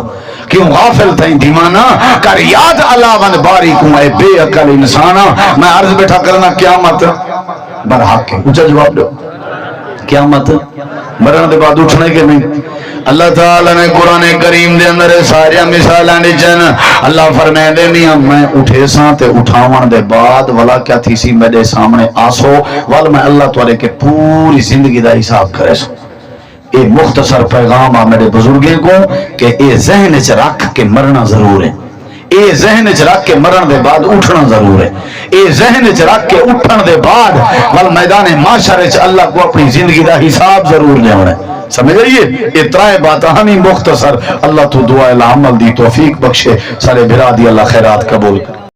کیوں غافل تھیں دیوانا کر یاد علاوان باری کو اے بے عقل انسانا میں عرض بیٹھا کرنا قیامت برحق ہے اچھا جواب دو قیامت مرن دے بعد اٹھنے کے نہیں اللہ تعالیٰ نے قرآن کریم دے اندر سارے مثالیں دیجن اللہ فرمائے دے میاں میں اٹھے ساں تے اٹھاون دے بعد والا کیا تھی سی میرے سامنے آسو وال میں اللہ تعالیٰ کے پوری زندگی دا حساب کرے سو اے مختصر پیغام آ میرے بزرگیں کو کہ اے ذہن چ رکھ کے مرنا ضرور ہے اے ذہن چ رکھ کے مرن دے بعد اٹھنا ضرور ہے اے ذہن چ رکھ کے اٹھن دے بعد وال میدان معاشرے چ اللہ کو اپنی زندگی دا حساب ضرور دینا ہے سمجھ رہیے اترائے باتانی مختصر اللہ تو دعا العمل دی توفیق بخشے سارے بھرا دی اللہ خیرات قبول کرے